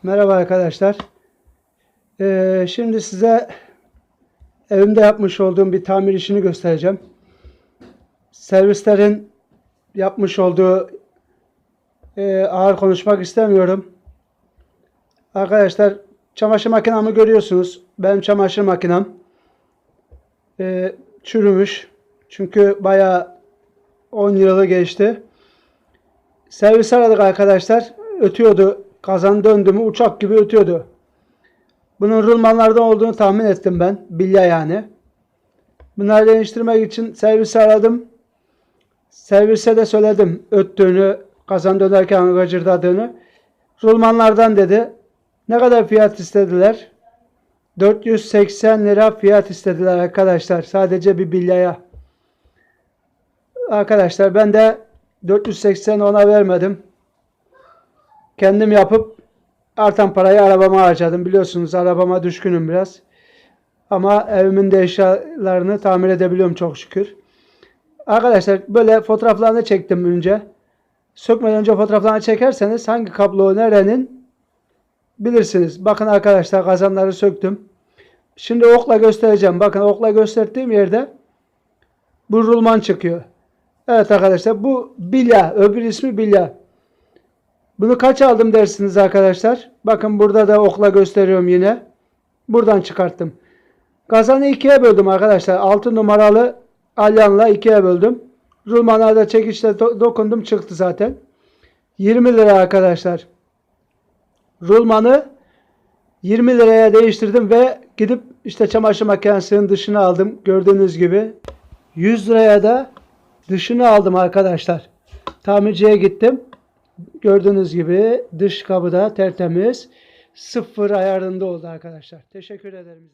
Merhaba arkadaşlar. Şimdi size evimde yapmış olduğum bir tamir işini göstereceğim. Servislerin yapmış olduğu ağır konuşmak istemiyorum. Arkadaşlar çamaşır makinamı görüyorsunuz. Benim çamaşır makinem çürümüş. Çünkü bayağı 10 yılı geçti. Servis aradık arkadaşlar. Ötüyordu. Kazan döndü mü uçak gibi ötüyordu. Bunun rulmanlardan olduğunu tahmin ettim ben. Bilya yani. Bunları değiştirmek için servisi aradım. Servise de söyledim öttüğünü, kazan dönerken gıcırdadığını. Rulmanlardan dedi. Ne kadar fiyat istediler? 480 lira fiyat istediler arkadaşlar. Sadece bir bilyaya. Arkadaşlar ben de 480 ona vermedim. Kendim yapıp artan parayı arabama harcadım. Biliyorsunuz arabama düşkünüm biraz. Ama evimin de eşyalarını tamir edebiliyorum çok şükür. Arkadaşlar böyle fotoğraflarını çektim önce. Sökmeden önce fotoğraflarını çekerseniz hangi kablo nerenin bilirsiniz. Bakın arkadaşlar kazanları söktüm. Şimdi okla göstereceğim. Bakın okla gösterdiğim yerde bu rulman çıkıyor. Evet arkadaşlar bu bilya. Öbür ismi bilya. Bunu kaç aldım dersiniz arkadaşlar? Bakın burada da okla gösteriyorum yine. Buradan çıkarttım. Kazanı ikiye böldüm arkadaşlar. 6 numaralı alyanla ikiye böldüm. Rulmana da çekiçle dokundum çıktı zaten. 20 lira arkadaşlar. Rulmanı 20 liraya değiştirdim ve gidip işte çamaşır makinesinin dışını aldım. Gördüğünüz gibi 100 liraya da dışını aldım arkadaşlar. Tamirciye gittim. Gördüğünüz gibi dış kabı da tertemiz. Sıfır ayarında oldu arkadaşlar. Teşekkür ederim.